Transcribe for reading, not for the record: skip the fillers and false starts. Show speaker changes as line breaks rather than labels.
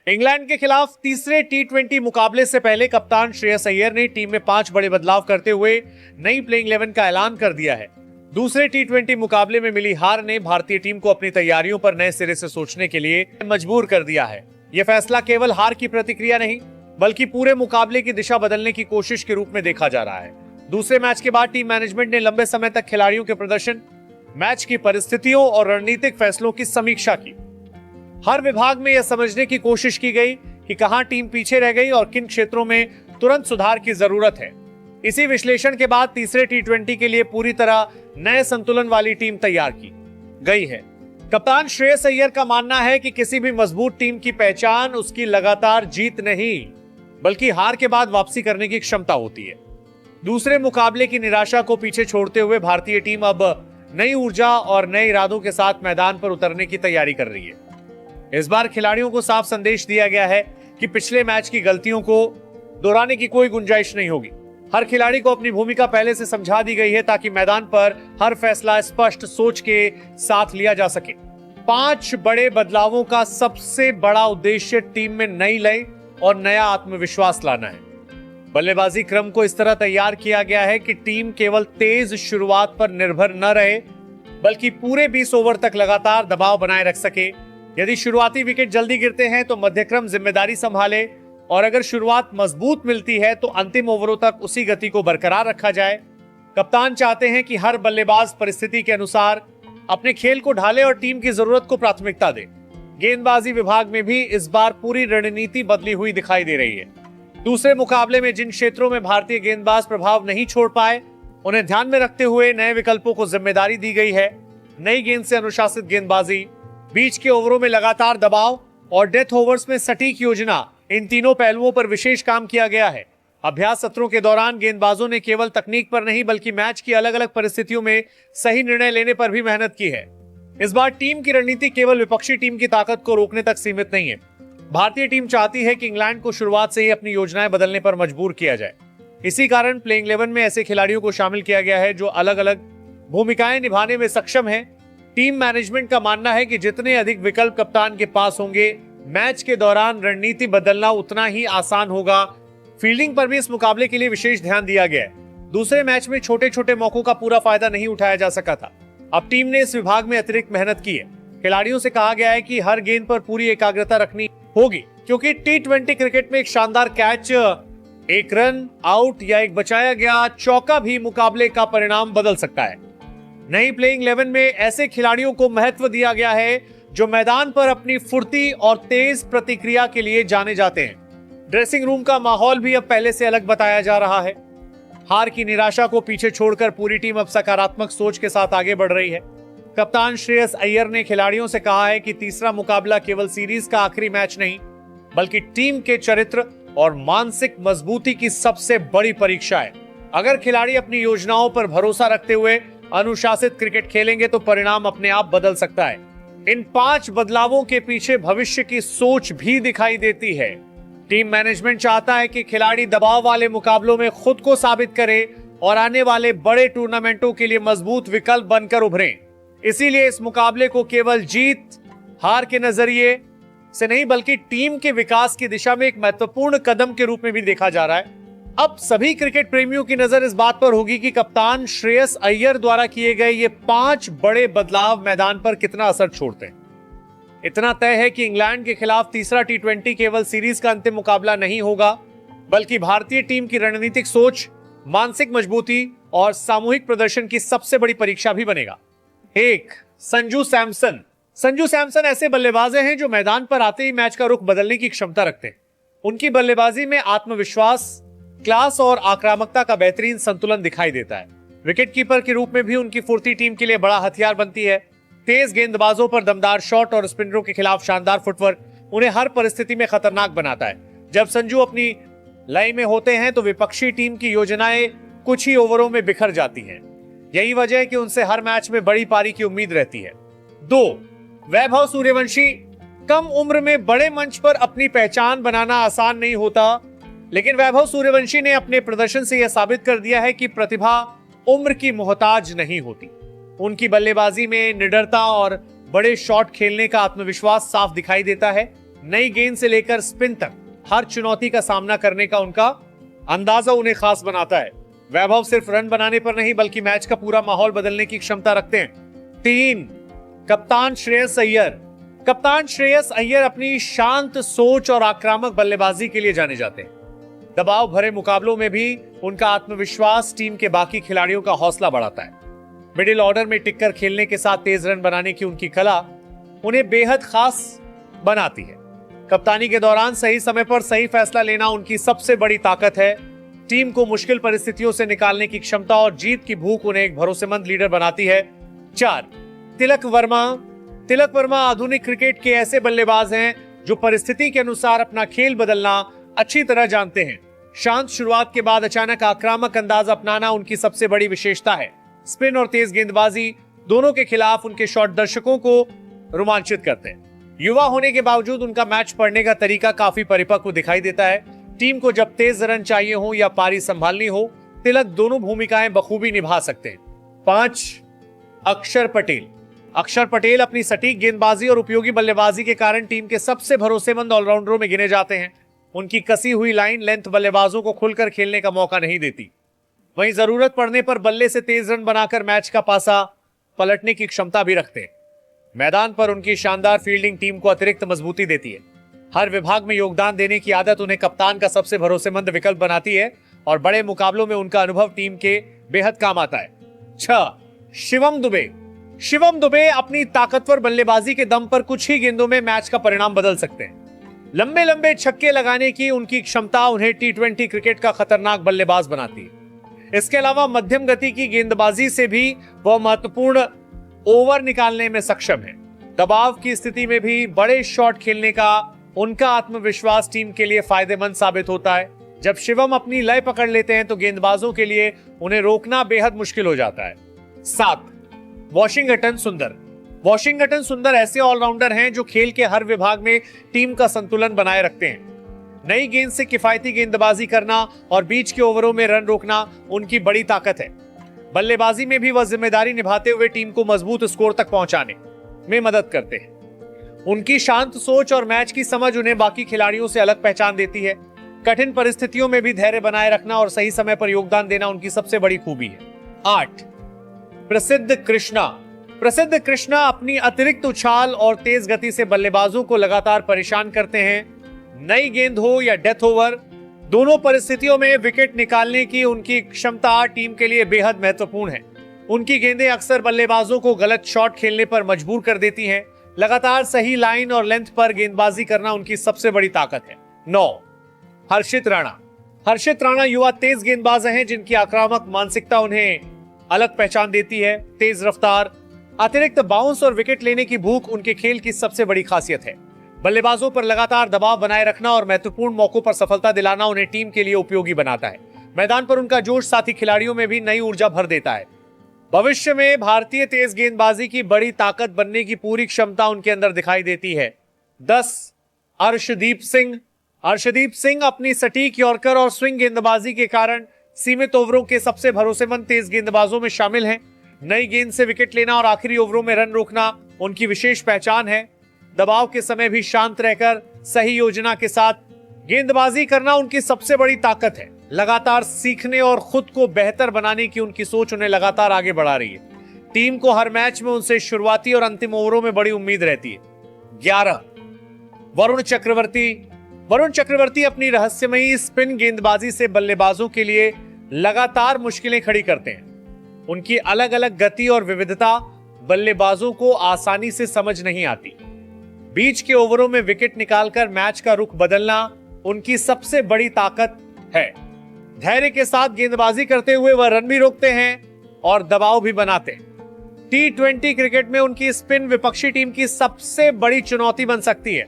England के खिलाफ तीसरे टी20 मुकाबले से पहले कप्तान श्रेयस अय्यर ने टीम में 5 बड़े बदलाव करते हुए नई प्लेइंग 11 का ऐलान कर दिया है। दूसरे टी20 मुकाबले में मिली हार ने भारतीय टीम को अपनी तैयारियों पर नए सिरे से सोचने के लिए मजबूर कर दिया है। यह फैसला केवल हार की प्रतिक्रिया नहीं, बल्कि पूरे मुकाबले की दिशा बदलने की कोशिश के रूप में देखा जा रहा है। दूसरे मैच के बाद टीम मैनेजमेंट ने लंबे समय तक खिलाड़ियों के प्रदर्शन, मैच की परिस्थितियों और रणनीतिक फैसलों की समीक्षा की। हर विभाग में यह समझने की कोशिश की गई कि कहां टीम पीछे रह गई और किन क्षेत्रों में तुरंत सुधार की जरूरत है। इसी विश्लेषण के बाद तीसरे टी20 के लिए पूरी तरह नए संतुलन वाली टीम तैयार की गई है। कप्तान श्रेयस अय्यर का मानना है कि किसी भी मजबूत टीम की पहचान उसकी लगातार जीत नहीं, बल्कि हार के बाद वापसी करने की क्षमता होती है। दूसरे मुकाबले की निराशा को पीछे छोड़ते हुए भारतीय टीम अब नई ऊर्जा और नए इरादों के साथ मैदान पर उतरने की तैयारी कर रही है। इस बार खिलाड़ियों को साफ संदेश दिया गया है कि पिछले मैच की गलतियों को दोहराने की कोई गुंजाइश नहीं होगी। हर खिलाड़ी को अपनी भूमिका पहले से समझा दी गई है ताकि मैदान पर हर फैसला स्पष्ट सोच के साथ लिया जा सके। 5 बड़े बदलावों का सबसे बड़ा उद्देश्य टीम में नई लय और नया आत्मविश्वास लाना है। बल्लेबाजी क्रम को इस तरह तैयार किया गया है कि टीम केवल तेज शुरुआत पर निर्भर न रहे, बल्कि पूरे 20 ओवर तक लगातार दबाव बनाए रख सके। यदि शुरुआती विकेट जल्दी गिरते हैं तो मध्यक्रम जिम्मेदारी संभाले, और अगर शुरुआत मजबूत मिलती है तो अंतिम ओवरों तक उसी गति को बरकरार रखा जाए। कप्तान चाहते हैं कि हर बल्लेबाज परिस्थिति के अनुसार अपने खेल को ढाले और टीम की जरूरत को प्राथमिकता दे। गेंदबाजी विभाग में भी इस बार पूरी रणनीति बदली हुई दिखाई दे रही है। दूसरे मुकाबले में जिन क्षेत्रों में भारतीय गेंदबाज प्रभाव नहीं छोड़ पाए, उन्हें ध्यान में रखते हुए नए विकल्पों को जिम्मेदारी दी गई है। नई गेंद से अनुशासित गेंदबाजी, बीच के ओवरों में लगातार दबाव और डेथ ओवर्स में सटीक योजना, इन तीनों पहलुओं पर विशेष काम किया गया है। अभ्यास सत्रों के दौरान गेंदबाजों ने केवल तकनीक पर नहीं, बल्कि मैच की अलग अलग परिस्थितियों में सही निर्णय लेने पर भी मेहनत की है। इस बार टीम की रणनीति केवल विपक्षी टीम की ताकत को रोकने तक सीमित नहीं है। भारतीय टीम चाहती है कि इंग्लैंड को शुरुआत से ही अपनी योजनाएं बदलने पर मजबूर किया जाए। इसी कारण प्लेइंग 11 में ऐसे खिलाड़ियों को शामिल किया गया है जो अलग अलग भूमिकाएं निभाने में सक्षम हैं। टीम मैनेजमेंट का मानना है कि जितने अधिक विकल्प कप्तान के पास होंगे, मैच के दौरान रणनीति बदलना उतना ही आसान होगा। फील्डिंग पर भी इस मुकाबले के लिए विशेष ध्यान दिया गया है। दूसरे मैच में छोटे छोटे मौकों का पूरा फायदा नहीं उठाया जा सका था। अब टीम ने इस विभाग में अतिरिक्त मेहनत की है। खिलाड़ियों से कहा गया है कि हर गेंद पर पूरी एकाग्रता रखनी होगी, क्योंकि टी20 क्रिकेट में एक शानदार कैच, एक रन आउट या एक बचाया गया चौका भी मुकाबले का परिणाम बदल सकता है। नई प्लेइंग 11 में ऐसे खिलाड़ियों को महत्व दिया गया है जो मैदान पर अपनी फुर्ती और तेज प्रतिक्रिया के लिए जाने जाते हैं। ड्रेसिंग रूम का माहौल भी अब पहले से अलग बताया जा रहा है। हार की निराशा को पीछे छोड़कर पूरी टीम अब सकारात्मक सोच के साथ आगे बढ़ रही है। कप्तान श्रेयस अय्यर ने खिलाड़ियों से कहा है कि तीसरा मुकाबला केवल सीरीज का आखिरी मैच नहीं, बल्कि टीम के चरित्र और मानसिक मजबूती की सबसे बड़ी परीक्षा है। अगर खिलाड़ी अपनी योजनाओं पर भरोसा रखते हुए अनुशासित क्रिकेट खेलेंगे तो परिणाम अपने आप बदल सकता है। इन 5 बदलावों के पीछे भविष्य की सोच भी दिखाई देती है। टीम मैनेजमेंट चाहता है कि खिलाड़ी दबाव वाले मुकाबलों में खुद को साबित करें और आने वाले बड़े टूर्नामेंटों के लिए मजबूत विकल्प बनकर उभरें। इसीलिए इस मुकाबले को केवल जीत हार के नजरिए से नहीं, बल्कि टीम के विकास की दिशा में एक महत्वपूर्ण कदम के रूप में भी देखा जा रहा है। अब सभी क्रिकेट प्रेमियों की नजर इस बात पर होगी कि कप्तान श्रेयस अय्यर द्वारा किए गए ये 5 बड़े बदलाव मैदान पर कितना असर छोड़ते हैं। इतना तय है कि इंग्लैंड के खिलाफ तीसरा टी20 केवल सीरीज का अंतिम मुकाबला नहीं होगा, बल्कि भारतीय टीम की रणनीतिक सोच, मानसिक मजबूती और सामूहिक प्रदर्शन की सबसे बड़ी परीक्षा भी बनेगा। 1. संजू सैमसन। संजू सैमसन ऐसे बल्लेबाज हैं जो मैदान पर आते ही मैच का रुख बदलने की क्षमता रखते हैं। उनकी बल्लेबाजी में आत्मविश्वास, क्लास और आक्रामकता का बेहतरीन संतुलन दिखाई देता है। विकेटकीपर के रूप में भी उनकी फुर्ती टीम के लिए बड़ा हथियार बनती है। तेज गेंदबाजों पर दमदार शॉट और स्पिनरों के खिलाफ शानदार फुटवर्क उन्हें हर परिस्थिति में खतरनाक बनाता है। जब संजू अपनी लय में होते हैं तो विपक्षी टीम की योजनाएं कुछ ही ओवरों में बिखर जाती हैं। यही वजह है कि उनसे हर मैच में बड़ी पारी की उम्मीद रहती है। 2. वैभव सूर्यवंशी। कम उम्र में बड़े मंच पर अपनी पहचान बनाना आसान नहीं होता, लेकिन वैभव सूर्यवंशी ने अपने प्रदर्शन से यह साबित कर दिया है कि प्रतिभा उम्र की मोहताज नहीं होती। उनकी बल्लेबाजी में निडरता और बड़े शॉट खेलने का आत्मविश्वास साफ दिखाई देता है। नई गेंद से लेकर स्पिन तक हर चुनौती का सामना करने का उनका अंदाजा उन्हें खास बनाता है। वैभव सिर्फ रन बनाने पर नहीं बल्कि मैच का पूरा माहौल बदलने की क्षमता रखते हैं। 3, कप्तान श्रेयस अय्यर। कप्तान श्रेयस अय्यर अपनी शांत सोच और आक्रामक बल्लेबाजी के लिए जाने जाते हैं। दबाव भरे मुकाबलों में भी उनका आत्मविश्वास टीम के बाकी खिलाड़ियों का हौसला बढ़ाता है। मिडिल ऑर्डर में टिककर खेलने के साथ तेज रन बनाने की उनकी कला उन्हें बेहद खास बनाती है। कप्तानी के दौरान सही समय पर सही फैसला लेना उनकी सबसे बड़ी ताकत है। टीम को मुश्किल परिस्थितियों से निकालने की क्षमता और जीत की भूख उन्हें एक भरोसेमंद लीडर बनाती है। 4, तिलक वर्मा। तिलक वर्मा आधुनिक क्रिकेट के ऐसे बल्लेबाज हैं जो परिस्थिति के अनुसार अपना खेल बदलना अच्छी तरह जानते हैं। शांत शुरुआत के बाद अचानक आक्रामक अंदाज अपनाना उनकी सबसे बड़ी विशेषता है। स्पिन और तेज गेंदबाजी दोनों के खिलाफ उनके शॉट दर्शकों को रोमांचित करते हैं। युवा होने के बावजूद उनका मैच पढ़ने का तरीका काफी परिपक्व दिखाई देता है। टीम को जब तेज रन चाहिए हो या पारी संभालनी हो, तिलक दोनों भूमिकाएं बखूबी निभा सकते हैं। 5, अक्षर पटेल। अक्षर पटेल अपनी सटीक गेंदबाजी और उपयोगी बल्लेबाजी के कारण टीम के सबसे भरोसेमंद ऑलराउंडरों में गिने जाते हैं। उनकी कसी हुई लाइन लेंथ बल्लेबाजों को खुलकर खेलने का मौका नहीं देती। वहीं जरूरत पड़ने पर बल्ले से तेज रन बनाकर मैच का पासा पलटने की क्षमता भी रखते हैं। मैदान पर उनकी शानदार फील्डिंग टीम को अतिरिक्त मजबूती देती है। हर विभाग में योगदान देने की आदत उन्हें कप्तान का सबसे भरोसेमंद विकल्प बनाती है और बड़े मुकाबलों में उनका अनुभव टीम के बेहद काम आता है। 6, शिवम दुबे। शिवम दुबे अपनी ताकतवर बल्लेबाजी के दम पर कुछ ही गेंदों में मैच का परिणाम बदल सकते हैं। लंबे लंबे छक्के लगाने की उनकी क्षमता उन्हें T20 क्रिकेट का खतरनाक बल्लेबाज बनाती है। इसके अलावा मध्यम गति की गेंदबाजी से भी वह महत्वपूर्ण ओवर निकालने में सक्षम है। दबाव की स्थिति में भी बड़े शॉट खेलने का उनका आत्मविश्वास टीम के लिए फायदेमंद साबित होता है। जब शिवम अपनी लय पकड़ लेते हैं तो गेंदबाजों के लिए उन्हें रोकना बेहद मुश्किल हो जाता है। 7, वॉशिंगटन सुंदर। वॉशिंगटन सुंदर ऐसे ऑलराउंडर हैं जो खेल के हर विभाग में टीम का संतुलन बनाए रखते हैं। नई गेंद से किफायती गेंदबाजी करना और बीच के ओवरों में रन रोकना उनकी बड़ी ताकत है। बल्लेबाजी में भी वह जिम्मेदारी निभाते हुए टीम को मजबूत स्कोर तक पहुंचाने में मदद करते हैं। उनकी शांत सोच और मैच की समझ उन्हें बाकी खिलाड़ियों से अलग पहचान देती है। कठिन परिस्थितियों में भी धैर्य बनाए रखना और सही समय पर योगदान देना उनकी सबसे बड़ी खूबी है। 8, प्रसिद्ध कृष्णा। प्रसिद्ध कृष्णा अपनी अतिरिक्त उछाल और तेज गति से बल्लेबाजों को लगातार परेशान करते हैं। नई गेंद हो या डेथ ओवर, दोनों परिस्थितियों में विकेट निकालने की उनकी क्षमता टीम के लिए बेहद महत्वपूर्ण है। उनकी गेंदें अक्सर बल्लेबाजों को गलत शॉट खेलने पर मजबूर कर देती हैं। लगातार सही लाइन और लेंथ पर गेंदबाजी करना उनकी सबसे बड़ी ताकत है। 9, हर्षित राणा। हर्षित राणा युवा तेज गेंदबाज हैं जिनकी आक्रामक मानसिकता उन्हें अलग पहचान देती है। तेज रफ्तार, अतिरिक्त बाउंस और विकेट लेने की भूख उनके खेल की सबसे बड़ी खासियत है। बल्लेबाजों पर लगातार दबाव बनाए रखना और महत्वपूर्ण मौकों पर सफलता दिलाना उन्हें टीम के लिए उपयोगी बनाता है। मैदान पर उनका जोश साथी खिलाड़ियों में भी नई ऊर्जा भर देता है। भविष्य में भारतीय तेज गेंदबाजी की बड़ी ताकत बनने की पूरी क्षमता उनके अंदर दिखाई देती है। 10, अर्शदीप सिंह। अर्शदीप सिंह अपनी सटीक यॉर्कर और स्विंग गेंदबाजी के कारण सीमित ओवरों के सबसे भरोसेमंद तेज गेंदबाजों में शामिल हैं। नई गेंद से विकेट लेना और आखिरी ओवरों में रन रोकना उनकी विशेष पहचान है। दबाव के समय भी शांत रहकर सही योजना के साथ गेंदबाजी करना उनकी सबसे बड़ी ताकत है। लगातार सीखने और खुद को बेहतर बनाने की उनकी सोच उन्हें लगातार आगे बढ़ा रही है। टीम को हर मैच में उनसे शुरुआती और अंतिम ओवरों में बड़ी उम्मीद रहती है। 11, वरुण चक्रवर्ती। वरुण चक्रवर्ती अपनी रहस्यमयी स्पिन गेंदबाजी से बल्लेबाजों के लिए लगातार मुश्किलें खड़ी करते हैं। उनकी अलग अलग गति और विविधता बल्लेबाजों को आसानी से समझ नहीं आती। बीच के ओवरों में विकेट निकालकर मैच का रुख बदलना उनकी सबसे बड़ी ताकत है। धैर्य के साथ गेंदबाजी करते हुए वह रन भी रोकते हैं और दबाव भी बनाते हैं। T20 क्रिकेट में उनकी स्पिन विपक्षी टीम की सबसे बड़ी चुनौती बन सकती है।